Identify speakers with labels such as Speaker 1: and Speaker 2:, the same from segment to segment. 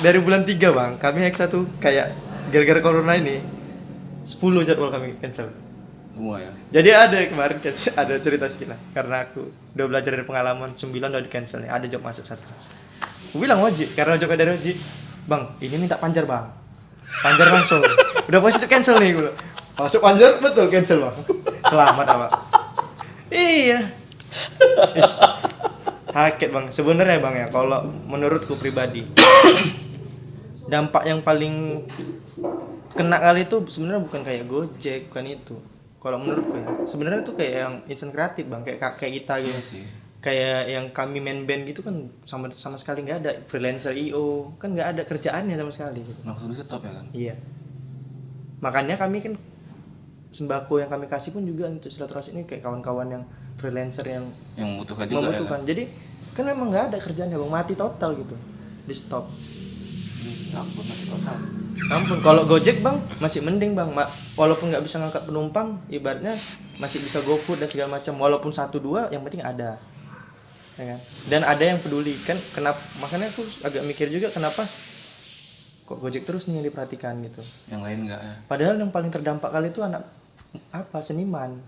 Speaker 1: dari bulan 3 bang, kami Hexa tuh kayak gara-gara corona ini 10 jadwal kami cancel.
Speaker 2: Semua ya.
Speaker 1: Jadi ada kemarin ada cerita sekilas karena aku udah belajar dari pengalaman 9 udah di cancel nih, ada job masuk satu. Aku bilang Oji, karena jobnya dari Oji, bang ini minta panjar bang, panjar langsung, udah pasti itu cancel nih gue. Masuk panjar betul cancel bang, selamat apa? Iya, Is, sakit bang. Sebenarnya bang ya, kalau menurutku pribadi, dampak yang paling kena kali itu sebenarnya bukan kayak Gojek, bukan itu. Kalau menurutku ya, sebenarnya itu kayak yang instan kreatif bang, kayak kita gitu.
Speaker 2: Iya sih.
Speaker 1: Kayak yang kami main band gitu kan sama sekali nggak ada freelancer IO, kan nggak ada kerjaannya sama sekali. Gitu.
Speaker 2: Maksudnya stop ya kan?
Speaker 1: Iya. Makanya kami kan sembako yang kami kasih pun juga untuk silaturahmi ini kayak kawan-kawan yang freelancer yang
Speaker 2: membutuhkan juga
Speaker 1: membutuhkan.
Speaker 2: ya kan?
Speaker 1: Jadi kan memang nggak ada kerjaannya bang, mati total gitu, di stop.
Speaker 2: Ampun, mati total.
Speaker 1: Ampun, kalau Gojek bang masih mending bang, walaupun nggak bisa ngangkat penumpang, ibaratnya masih bisa GoFood dan segala macam. Walaupun 1-2, yang penting ada, ya kan? Dan ada yang peduli kan? Kenapa? Makanya aku agak mikir juga kenapa kok Gojek terus nih yang diperhatikan gitu.
Speaker 2: Yang lain enggak ya?
Speaker 1: Padahal yang paling terdampak kali itu anak seniman.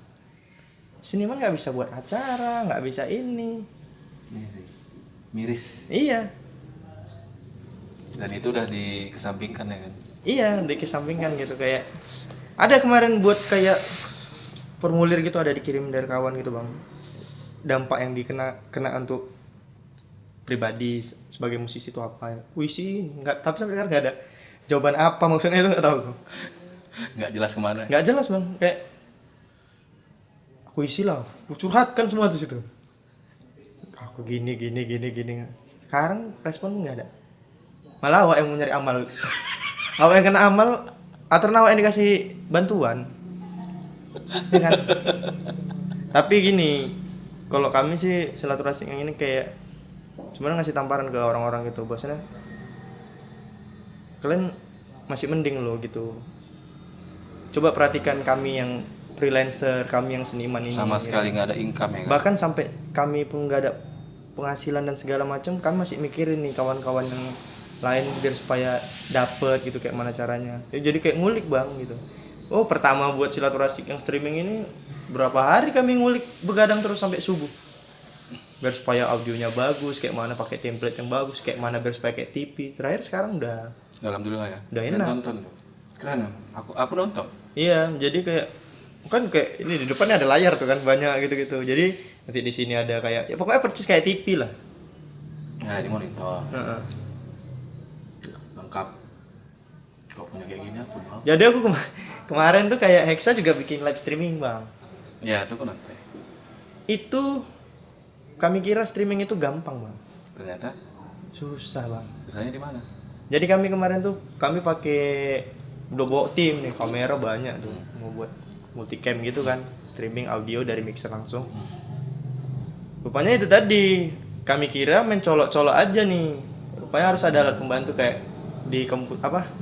Speaker 1: Seniman nggak bisa buat acara, nggak bisa ini.
Speaker 2: Iya sih. Miris.
Speaker 1: Iya,
Speaker 2: Dan itu udah dikesampingkan ya kan?
Speaker 1: iya dikesampingkan gitu kayak ada kemarin buat kayak formulir gitu ada dikirim dari kawan gitu bang, dampak yang kena untuk pribadi sebagai musisi itu apa ya? Puisi nggak, tapi sampai sekarang nggak ada jawaban apa maksudnya itu nggak tahu,
Speaker 2: Nggak jelas kemana.
Speaker 1: nggak jelas bang, kayak aku isi lah, aku curhatkan semua di situ, aku gini. Sekarang respon nggak ada, malah awak yang mau nyari amal, awak yang kena amal atau awak yang dikasih bantuan, ya kan? Tapi gini, kalau kami sih silaturahmi yang ini kayak sebenarnya ngasih tamparan ke orang-orang gitu, bahwasanya kalian masih mending loh gitu. Coba perhatikan kami yang freelancer, kami yang seniman ini.
Speaker 2: Sama
Speaker 1: gitu.
Speaker 2: sekali nggak ada income ya kan?
Speaker 1: Bahkan sampai kami pun nggak ada penghasilan dan segala macam, kami masih mikirin nih kawan-kawan yang lain biar supaya dapet gitu kayak mana caranya. Ya, jadi kayak ngulik bang gitu. Oh pertama buat silaturahmi yang streaming ini berapa hari kami ngulik begadang terus sampai subuh. Biar supaya audionya bagus, kayak mana pakai template yang bagus, kayak mana biar supaya kayak TV. Terakhir sekarang udah
Speaker 2: Alhamdulillah ya.
Speaker 1: Udah
Speaker 2: Dan
Speaker 1: enak.
Speaker 2: tonton tuh. Keren ya? Aku nonton.
Speaker 1: iya, jadi kayak kan kayak ini di depannya ada layar tuh kan banyak gitu-gitu. Jadi nanti di sini ada kayak ya pokoknya persis kayak TV lah.
Speaker 2: Nah, di monitor.
Speaker 1: Heeh.
Speaker 2: Lengkap. Kok punya kayak gini aku mau.
Speaker 1: Jadi aku kemarin tuh kayak Hexa juga bikin live streaming bang.
Speaker 2: Ya, itu aku nonton.
Speaker 1: Itu kami kira streaming itu gampang bang.
Speaker 2: Ternyata
Speaker 1: Susah bang.
Speaker 2: susahnya di mana?
Speaker 1: Jadi kami kemarin tuh kami pakai udah bawa tim nih, kamera banyak tuh mau buat multicam gitu kan, streaming audio dari mixer langsung. Rupanya itu tadi kami kira mencolok-colok aja nih. Rupanya harus ada alat pembantu kayak di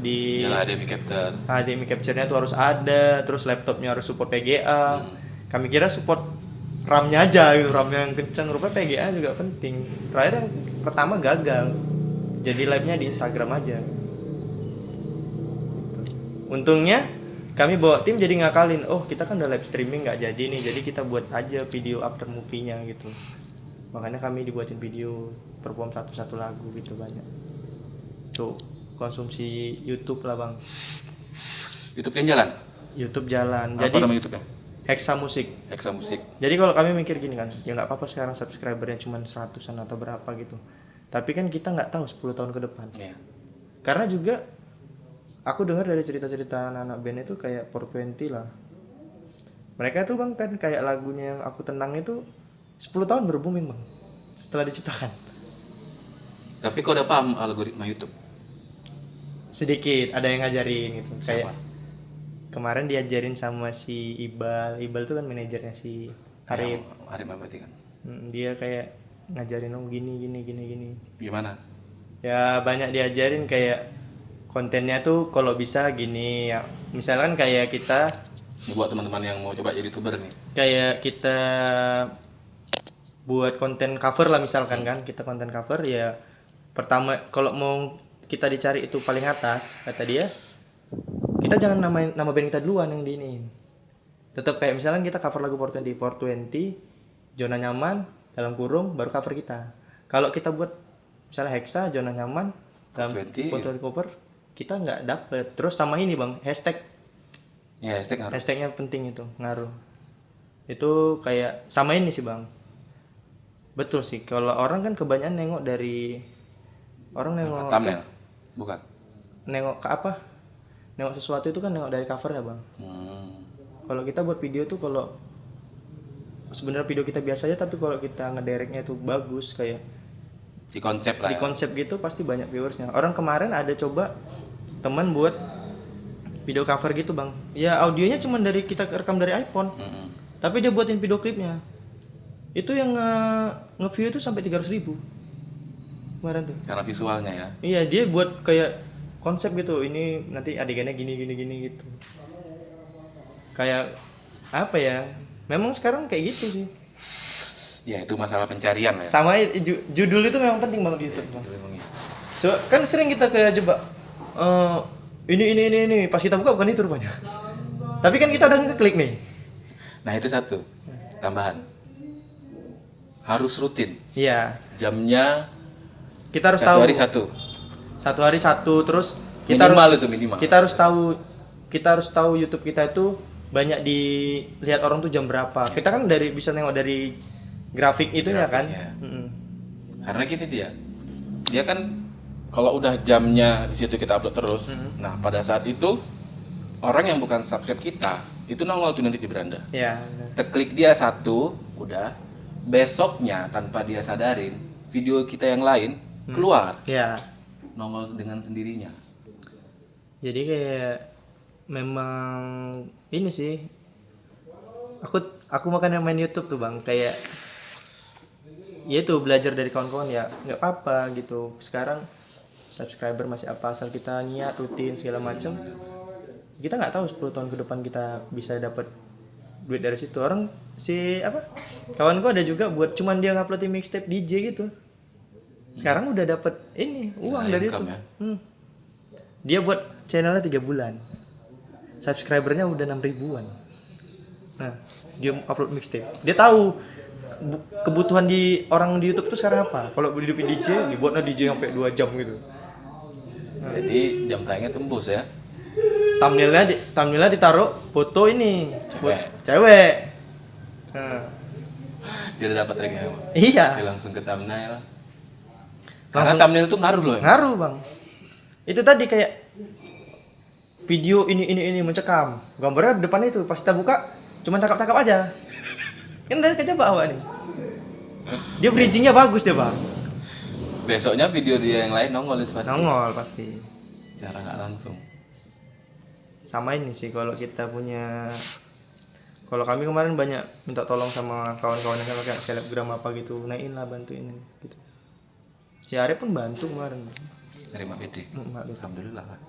Speaker 1: di
Speaker 2: Iyalah, ada Mi Capture.
Speaker 1: HDMI capture-nya tuh harus ada, terus laptopnya harus support PGA. Kami kira support RAM-nya aja gitu, RAM-nya yang kencang. Rupanya PGA juga penting. Terakhir yang pertama gagal. Jadi live-nya di Instagram aja. Gitu. Untungnya kami bawa tim jadi ngakalin. Oh, kita kan udah live streaming nggak jadi nih. Jadi kita buat aja video after movie-nya gitu. Makanya kami dibuatin video perform satu-satu lagu gitu banyak. Tuh, konsumsi YouTube lah, Bang.
Speaker 2: YouTube yang jalan.
Speaker 1: YouTube jalan.
Speaker 2: Apa
Speaker 1: Jadi
Speaker 2: nama YouTube-nya?
Speaker 1: Hexa Musik.
Speaker 2: Hexa Musik.
Speaker 1: Jadi kalau kami mikir gini kan, ya nggak apa-apa sekarang subscribernya cuma 100-an atau berapa gitu. Tapi kan kita nggak tahu 10 tahun ke depan.
Speaker 2: Iya.
Speaker 1: Karena juga aku dengar dari cerita-cerita anak-anak band itu kayak 420 lah. Mereka tuh bang kan kayak lagunya yang aku tenang itu 10 tahun baru booming bang setelah diciptakan.
Speaker 2: Tapi kau udah paham algoritma YouTube?
Speaker 1: Sedikit ada yang ngajarin gitu. Kayak
Speaker 2: Siapa?
Speaker 1: kemarin diajarin sama si Ibal tuh kan manajernya si Arif.
Speaker 2: Arif berarti kan.
Speaker 1: Dia kayak ngajarin gini.
Speaker 2: Gimana?
Speaker 1: Ya banyak diajarin kayak kontennya tuh kalau bisa gini ya. Misalkan kayak kita
Speaker 2: Ini buat teman-teman yang mau coba jadi YouTuber nih.
Speaker 1: kayak kita buat konten cover lah misalkan kan, kita konten cover ya pertama kalau mau kita dicari itu paling atas, kata dia, kita jangan namain nama band kita duluan yang diinin. Tetap kayak misalnya kita cover lagu 420, zona nyaman dalam kurung baru cover kita. Kalau kita buat misalnya Hexa, zona nyaman dalam 420 cover, kita nggak dapet. Terus sama ini bang, hashtag.
Speaker 2: Ya, hashtag ngaruh.
Speaker 1: Hashtagnya penting itu, ngaruh. Itu kayak sama ini sih bang. Betul sih, kalau orang kan kebanyakan nengok dari orang nengok
Speaker 2: Thumbnail. Bukan.
Speaker 1: nengok ke apa? Nengok sesuatu itu kan nengok dari covernya bang. Kalau kita buat video tuh kalau sebenarnya video kita biasa aja, tapi kalau kita ngedirectnya tuh bagus kayak
Speaker 2: Di konsep lah.
Speaker 1: di konsep gitu pasti banyak viewersnya. Orang kemarin ada coba teman buat video cover gitu bang. Ya audionya cuma dari kita rekam dari iPhone, tapi dia buatin video klipnya. Itu yang nge-view itu sampai 300.000 kemarin tuh.
Speaker 2: Karena visualnya ya.
Speaker 1: Iya, dia buat kayak konsep gitu. Ini nanti adegannya gini gitu. Kayak apa ya? Memang sekarang kayak gitu sih.
Speaker 2: Ya itu masalah pencarian lah ya.
Speaker 1: Sama judul itu memang penting banget di YouTube, Bang.
Speaker 2: Itu memang iya.
Speaker 1: So, kan sering kita kayak coba ini pas kita buka bukan itu rupanya. Tapi kan kita udah ngeklik nih.
Speaker 2: Nah itu satu tambahan. Harus rutin.
Speaker 1: Iya.
Speaker 2: Jamnya
Speaker 1: Kita harus
Speaker 2: satu
Speaker 1: tahu.
Speaker 2: hari satu.
Speaker 1: Satu hari satu, terus kita
Speaker 2: Minimal
Speaker 1: harus
Speaker 2: itu minimal.
Speaker 1: kita harus tahu YouTube kita itu banyak dilihat orang tuh jam berapa. Kita kan bisa nengok dari grafik itunya kan.
Speaker 2: Grafiknya. Karena gini dia kan kalau udah jamnya di situ kita upload terus. Nah pada saat itu orang yang bukan subscribe kita itu nongol tuh nanti di beranda.
Speaker 1: Iya.
Speaker 2: Teklik dia satu, udah. Besoknya tanpa dia sadarin video kita yang lain keluar.
Speaker 1: Iya.
Speaker 2: Nongol dengan sendirinya.
Speaker 1: Jadi kayak memang ini sih. Aku makanya main YouTube tuh bang, kayak ya itu belajar dari kawan-kawan ya, nggak apa-apa gitu. Sekarang subscriber masih apa, asal kita niat rutin segala macam. Kita nggak tahu 10 tahun ke depan kita bisa dapat duit dari situ. Orang kawanku ada juga buat cuman dia nguploadin mixtape DJ gitu. Sekarang udah dapat ini uang
Speaker 2: Nah,
Speaker 1: dari itu.
Speaker 2: income ya.
Speaker 1: Dia buat channelnya 3 bulan. Subscribernya udah 6 ribuan. Nah, dia upload mixtape. Dia tahu kebutuhan di orang di YouTube tuh sekarang apa. Kalau hidupin DJ, dibuatnya DJ sampai 2 jam gitu.
Speaker 2: Jadi jam tayangnya tembus ya.
Speaker 1: Thumbnailnya ditaruh foto ini
Speaker 2: Cewek.
Speaker 1: cewek. Nah,
Speaker 2: Dia udah dapat triknya.
Speaker 1: iya.
Speaker 2: Dia langsung ke thumbnail. Karena thumbnail itu ngaruh loh.
Speaker 1: Ngaruh bang. Itu tadi kayak video ini mencekam. Gambarnya depan itu pas kita buka cuma cakap-cakap aja. Kan tadi coba awak nih. Dia bridgingnya bagus deh bang.
Speaker 2: Besoknya video dia yang lain nongol itu pasti.
Speaker 1: Nongol pasti.
Speaker 2: Secara nggak langsung.
Speaker 1: Sama ini sih kalau kami kemarin banyak minta tolong sama kawan-kawan yang kayak selebgram apa gitu, naikin lah, bantuin gitu. Si Arif pun bantu kemarin.
Speaker 2: Dari Mak Bede.
Speaker 1: Bede.
Speaker 2: Alhamdulillah kan.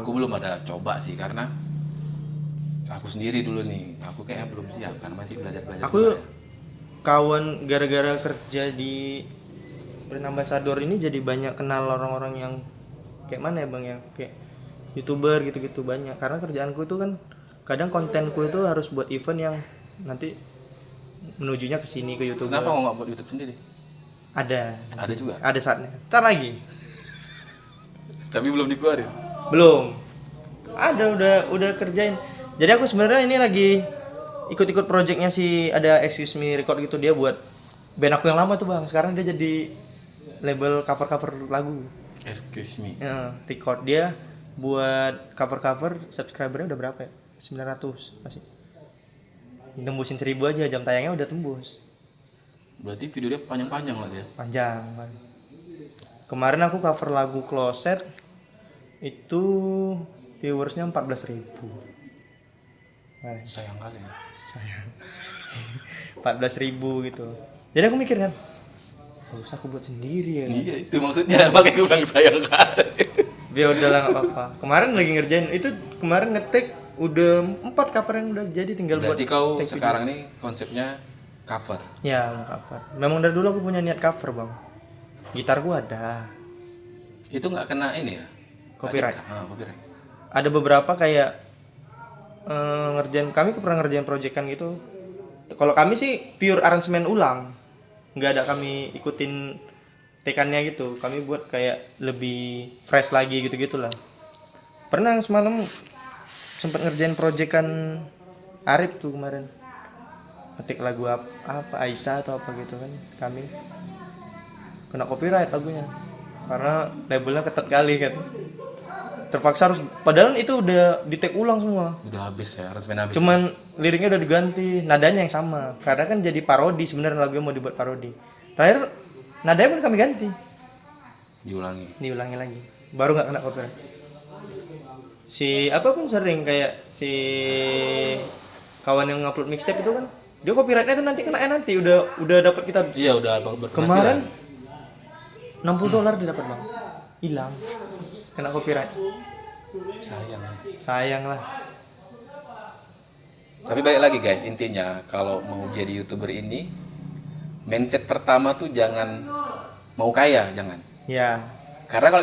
Speaker 2: Aku belum ada coba sih karena aku sendiri dulu nih. Aku kayaknya belum siap karena masih belajar.
Speaker 1: Aku kawan gara-gara kerja di brand ambassador ini jadi banyak kenal orang-orang yang kayak mana ya bang ya, kayak YouTuber gitu-gitu banyak. Karena kerjaanku itu kan kadang kontenku itu harus buat event yang nanti menujunya ke sini ke YouTuber.
Speaker 2: Kenapa nggak buat YouTube sendiri?
Speaker 1: Ada
Speaker 2: juga.
Speaker 1: Ada saatnya. Ntar lagi.
Speaker 2: Tapi belum dikeluarin.
Speaker 1: Belum. Ada udah kerjain. Jadi aku sebenarnya ini lagi ikut-ikut projectnya ada Excuse Me Record gitu, dia buat band aku yang lama tuh bang. Sekarang dia jadi label cover lagu.
Speaker 2: Excuse Me.
Speaker 1: Ya, record dia buat cover subscribernya udah berapa ya? 900 masih. Nembusin 1000 aja, jam tayangnya udah tembus.
Speaker 2: Berarti video dia panjang-panjang lah dia.
Speaker 1: Panjang. Kemarin aku cover lagu Closet itu viewersnya 14.000.
Speaker 2: Sayang kali ya.
Speaker 1: Sayang. 14.000 gitu. Jadi aku mikir kan, bagus aku buat sendiri ya.
Speaker 2: Iya itu maksudnya, makanya gue bilang sayang kali.
Speaker 1: Ya udahlah nggak apa-apa. Kemarin lagi ngerjain itu, kemarin ngetik udah 4 cover yang udah jadi, tinggal
Speaker 2: Berarti
Speaker 1: buat.
Speaker 2: kau
Speaker 1: take
Speaker 2: sekarang
Speaker 1: video.
Speaker 2: nih konsepnya cover.
Speaker 1: Ya mau cover. Memang dari dulu aku punya niat cover bang. Gitar gua ada.
Speaker 2: Itu nggak kena ini ya?
Speaker 1: Copyright.
Speaker 2: Copyright.
Speaker 1: Ada beberapa kayak kami pernah ngerjain proyekan gitu. Kalau kami sih pure aransemen ulang, nggak ada kami ikutin tekannya gitu. Kami buat kayak lebih fresh lagi gitu gitulah. Pernah semalam sempat ngerjain proyekan Arif tuh kemarin, ketik lagu apa Aisyah atau apa gitu kan, kami kena copyright lagunya karena labelnya ketat kali kan, terpaksa harus, padahal itu udah di take ulang semua,
Speaker 2: Udah habis ya, aransemen habis.
Speaker 1: cuman liriknya udah diganti, nadanya yang sama karena kan jadi parodi, sebenarnya lagunya mau dibuat parodi, terakhir nadanya pun kami ganti, diulangi lagi, baru nggak kena copyright. Si apapun sering kayak si kawan yang ngupload mixtape itu kan, dia copyrightnya tuh nanti kena nanti udah dapat kita
Speaker 2: Iya, udah berpenghasilan.
Speaker 1: kemarin $60 dia dapat bang, hilang kena copyright, sayang lah.
Speaker 2: Tapi balik lagi guys, intinya kalau mau jadi YouTuber ini, mindset pertama tuh jangan mau kaya, jangan.
Speaker 1: Ya,
Speaker 2: Karena kalau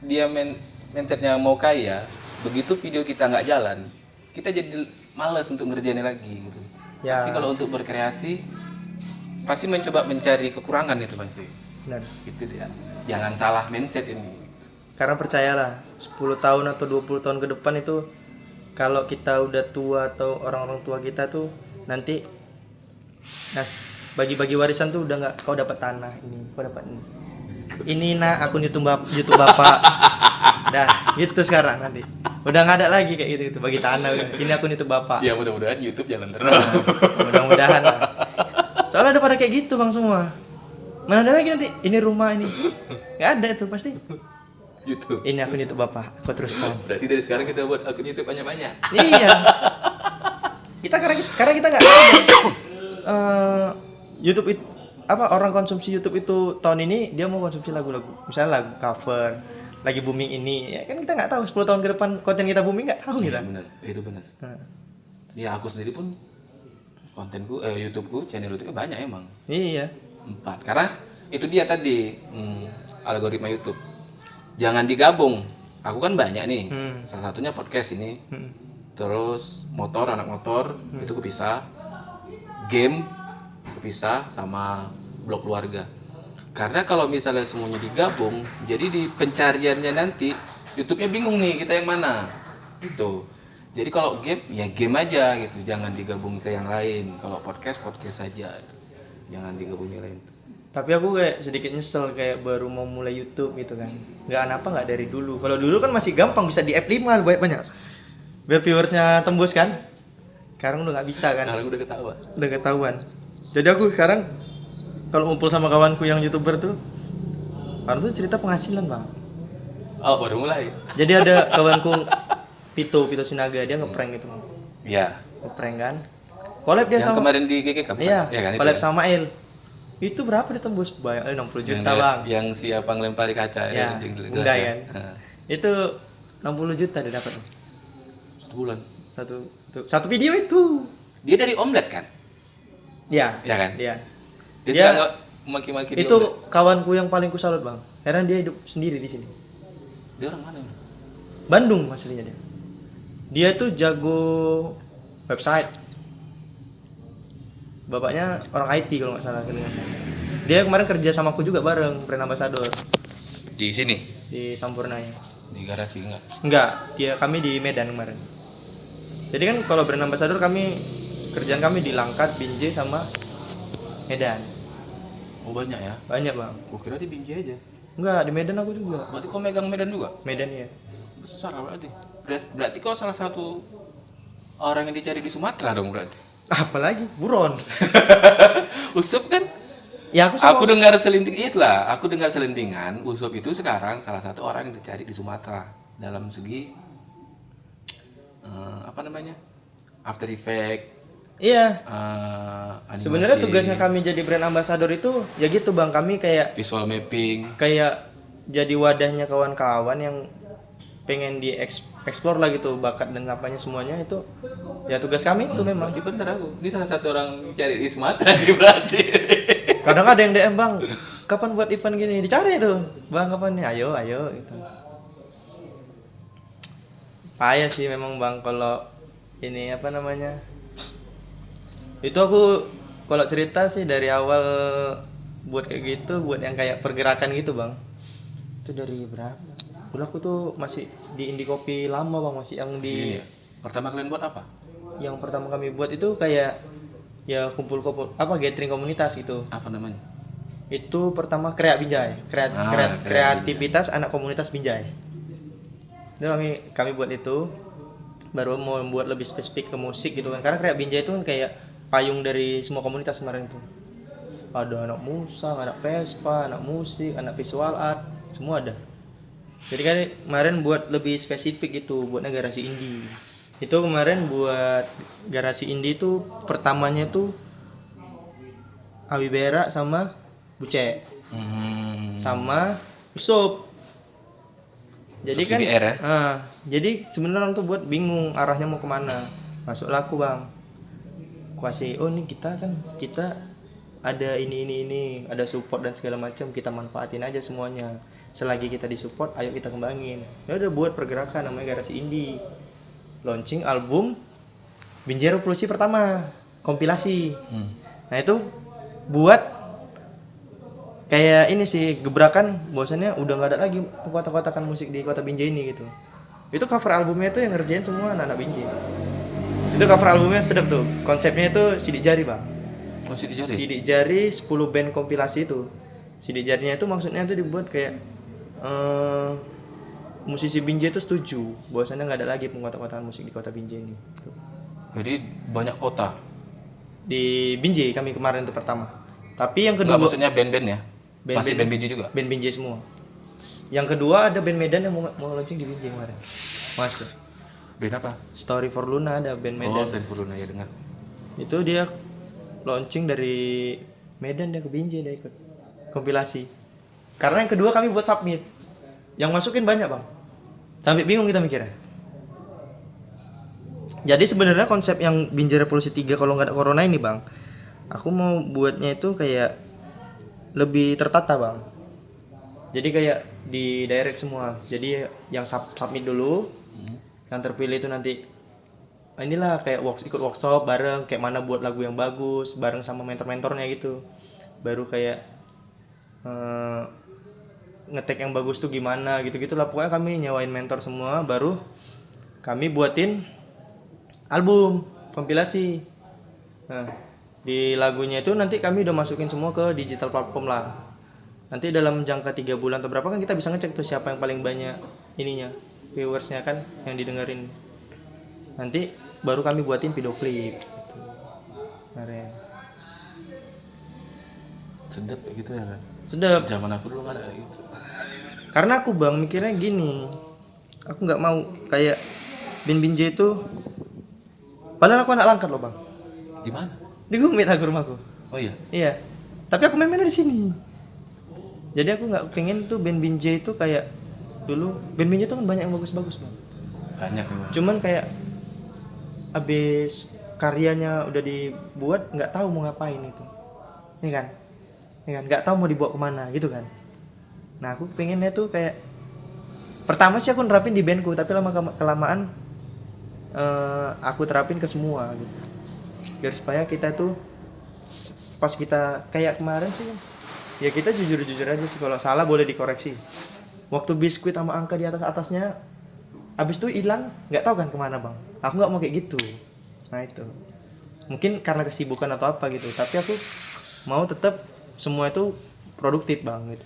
Speaker 2: dia mindsetnya mau kaya, begitu video kita nggak jalan, kita jadi malas untuk ngerjainnya lagi gitu.
Speaker 1: ya.
Speaker 2: Tapi kalau untuk berkreasi, pasti mencoba mencari kekurangan itu pasti.
Speaker 1: Benar.
Speaker 2: Itu dia. Jangan salah mindset ini.
Speaker 1: Karena percayalah, 10 tahun atau 20 tahun ke depan itu kalau kita udah tua atau orang-orang tua kita tuh nanti bagi-bagi warisan tuh udah nggak, kau dapat tanah ini, kau dapat ini nak akun YouTube bapak, dah gitu sekarang nanti udah nggak ada lagi kayak gitu, bagi tanah udah. Ini akun YouTube bapak.
Speaker 2: Ya mudah-mudahan YouTube jalan terus.
Speaker 1: Mudah-mudahan lah. Soalnya ada pada kayak gitu bang semua. Mana ada lagi nanti ini rumah ini, nggak ada tuh pasti.
Speaker 2: YouTube.
Speaker 1: Ini akun YouTube bapak, aku teruskan.
Speaker 2: Berarti dari sekarang kita buat akun YouTube banyak-banyak.
Speaker 1: Iya. Karena kita nggak tahu YouTube itu apa, orang konsumsi YouTube itu tahun ini dia mau konsumsi lagu-lagu, misalnya lagu cover, lagi booming ini, ya kan kita nggak tahu 10 tahun ke depan konten kita booming, nggak tahu kita.
Speaker 2: Benar, itu benar.
Speaker 1: Nah,
Speaker 2: Ya aku sendiri pun kontenku, YouTubeku, channel YouTube banyak emang.
Speaker 1: iya.
Speaker 2: 4. Karena itu dia tadi algoritma YouTube. Jangan digabung. Aku kan banyak nih. Salah satunya podcast ini. Terus anak motor itu kepisah. Game kepisah sama blog keluarga. Karena kalau misalnya semuanya digabung, jadi di pencariannya nanti YouTube-nya bingung nih kita yang mana. Gitu. Jadi kalau game ya game aja gitu, jangan digabung ke yang lain. Kalau podcast saja. Jangan digabung yang lain.
Speaker 1: Tapi aku kayak sedikit nyesel kayak baru mau mulai YouTube gitu kan. Nggak dari dulu. Kalau dulu kan masih gampang, bisa di F5 banyak. Biar viewersnya tembus kan. Sekarang udah nggak bisa kan.
Speaker 2: Sekarang udah
Speaker 1: ketahuan. Jadi aku sekarang kalau ngumpul sama kawanku yang YouTuber tuh, orang tuh cerita penghasilan bang.
Speaker 2: Oh baru mulai.
Speaker 1: Jadi ada kawanku Pito Sinaga, dia ngeprank gitu bang.
Speaker 2: Iya.
Speaker 1: Ngeprank kan. Collab dia
Speaker 2: Yang
Speaker 1: sama.
Speaker 2: kemarin di GGK bukan?
Speaker 1: Iya.
Speaker 2: Ya, kan,
Speaker 1: Collab
Speaker 2: itu,
Speaker 1: sama Il. Itu berapa ditembus? Banyak 60 juta bang.
Speaker 2: Yang siapa ngelempari kaca
Speaker 1: Ya,
Speaker 2: di gelas
Speaker 1: Bunda
Speaker 2: ya.
Speaker 1: kan. Itu 60 juta dia dapat.
Speaker 2: 1 bulan.
Speaker 1: Satu video itu.
Speaker 2: Dia dari Omlet kan?
Speaker 1: Ya.
Speaker 2: Ya kan?
Speaker 1: Dia.
Speaker 2: Dia
Speaker 1: Dia-
Speaker 2: suka nggak maki-maki di
Speaker 1: Itu
Speaker 2: Omlet.
Speaker 1: kawanku yang paling kusalut bang. Karena dia hidup sendiri di sini.
Speaker 2: Dia orang mana?
Speaker 1: Bandung aslinya dia. Dia tuh jago website. Bapaknya orang IT kalau nggak salah. Dia kemarin kerja sama aku juga bareng, brand ambassador
Speaker 2: Di sini?
Speaker 1: di Sampurnanya.
Speaker 2: Di garasi enggak?
Speaker 1: Enggak, kami di Medan kemarin. Jadi kan kalau brand ambassador kerjaan kami di Langkat, Binjai sama Medan.
Speaker 2: Oh banyak ya?
Speaker 1: Banyak bang.
Speaker 2: Gua kira di Binjai aja.
Speaker 1: Enggak, di Medan aku juga.
Speaker 2: Berarti kau megang Medan juga?
Speaker 1: Medan ya.
Speaker 2: Besar berarti. Berarti kau salah satu orang yang dicari di Sumatera dong berarti.
Speaker 1: Apalagi buron.
Speaker 2: Usup kan?
Speaker 1: Ya
Speaker 2: Aku dengar selentingan Usup itu sekarang salah satu orang yang dicari di Sumatera dalam segi apa namanya? After Effect.
Speaker 1: Iya.
Speaker 2: Animasi,
Speaker 1: Sebenarnya tugasnya kami jadi brand ambassador itu ya gitu bang, kami kayak
Speaker 2: visual mapping.
Speaker 1: jadi wadahnya kawan-kawan yang pengen explore lah gitu bakat dan apanya semuanya itu ya tugas kami itu memang.
Speaker 2: Berarti bener aku. Ini salah satu orang cari di Sumatera nih berarti.
Speaker 1: Kadang ada yang DM, bang, kapan buat event gini? Dicari tuh, bang kapan nih? Ayo gitu. Payah sih memang bang kalau ini apa namanya. Itu aku kalau cerita sih dari awal buat kayak gitu, buat yang kayak pergerakan gitu bang. Itu dari berapa? Dulu aku tuh masih di Indie Kopi lama bang, masih yang
Speaker 2: Sini
Speaker 1: di
Speaker 2: ya. Pertama kalian buat apa?
Speaker 1: yang pertama kami buat itu kayak ya kumpul-kumpul apa gathering komunitas gitu.
Speaker 2: Apa namanya?
Speaker 1: Itu pertama Kreat Binjai,
Speaker 2: Kreat
Speaker 1: kreativitas anak komunitas Binjai. Itu kami buat itu, baru mau membuat lebih spesifik ke musik gitu kan, karena Kreat Binjai itu kan kayak payung dari semua komunitas kemarin itu. Ada anak musang, anak Vespa, anak musik, anak visual art, semua ada. Jadi kan kemarin buat lebih spesifik itu, buat garasi indie. Itu kemarin buat garasi indie itu pertamanya tuh Awi Berak sama Buce sama Usup. Jadi
Speaker 2: Usup
Speaker 1: kan
Speaker 2: CBR ya?
Speaker 1: jadi sebenarnya orang tuh buat bingung arahnya mau kemana. Masuklah aku bang, kuasai. Oh ini kita ada ini ada support dan segala macam, kita manfaatin aja semuanya. Selagi kita disupport, ayo kita kembangin. Ya udah buat pergerakan namanya garasi indie. Launching album Binjai Revolusi pertama, kompilasi. Nah itu buat kayak ini sih gebrakan, bahwasannya udah nggak ada lagi kotak-kotakan musik di kota Binjai ini gitu. Itu cover albumnya itu yang ngerjain semua anak-anak Binjai. Itu cover albumnya sedap tuh. Konsepnya itu sidik jari bang.
Speaker 2: Oh, sidik jari?
Speaker 1: Sidik jari 10 band kompilasi itu. Sidik jarinya itu maksudnya itu dibuat kayak musisi Binjai itu setuju bahwasannya nggak ada lagi pengkotak-kotakan musik di kota Binjai ini. Tuh.
Speaker 2: Jadi banyak kota.
Speaker 1: Di Binjai kami kemarin itu pertama. Tapi yang kedua,
Speaker 2: Enggak, maksudnya band-band ya? Masih band Binjai juga?
Speaker 1: Band Binjai semua. Yang kedua ada band Medan yang mau launching di Binjai kemarin. Masuk.
Speaker 2: Band apa?
Speaker 1: Story for Luna ada band Medan.
Speaker 2: Oh, Story for Luna ya dengar.
Speaker 1: Itu dia launching dari Medan, dia ke Binjai, dia ikut kompilasi. Karena yang kedua kami buat submit. Yang masukin banyak bang. Sampai bingung kita mikirnya. Jadi sebenarnya konsep yang Binjai Revolusi 3 kalau nggak ada corona ini bang, aku mau buatnya itu kayak lebih tertata bang. Jadi kayak di direct semua. Jadi yang submit dulu, yang terpilih itu nanti inilah kayak ikut workshop bareng, kayak mana buat lagu yang bagus bareng sama mentor-mentornya gitu. Baru kayak ngetek yang bagus tuh gimana gitu-gitulah, pokoknya kami nyewain mentor semua, baru kami buatin album kompilasi. Nah, di lagunya itu nanti kami udah masukin semua ke digital platform lah. Nanti dalam jangka 3 bulan atau berapa kan kita bisa ngecek tuh siapa yang paling banyak ininya, viewersnya kan yang didengerin. Nanti baru kami buatin video klip gitu.
Speaker 2: Sedap kayak gitu ya kan?
Speaker 1: Sedap.
Speaker 2: Zaman aku dulu kan ada gitu.
Speaker 1: Karena aku bang mikirnya gini, aku nggak mau kayak Bin Binjai itu, padahal aku anak Langkat loh bang.
Speaker 2: Di mana?
Speaker 1: Di Gumit aku rumahku.
Speaker 2: Oh iya.
Speaker 1: Iya. Tapi aku main-main di sini. Jadi aku nggak pengen tuh band Binjai itu kayak dulu. Band Binjai itu kan banyak yang bagus-bagus bang.
Speaker 2: Banyak memang.
Speaker 1: Cuman kayak abis karyanya udah dibuat nggak tahu mau ngapain itu. Ini kan nggak tahu mau dibawa kemana gitu kan. Nah aku pengennya tuh kayak pertama sih aku nerapin di bandku, tapi lama kelamaan aku terapin ke semua gitu. Biar supaya kita tuh pas kita kayak kemarin sih ya kita jujur-jujur aja sih, kalau salah boleh dikoreksi. Waktu biskuit sama angka di atasnya abis itu hilang, nggak tahu kan kemana bang. Aku nggak mau kayak gitu. Nah itu mungkin karena kesibukan atau apa gitu, tapi aku mau tetap semua itu produktif bang gitu.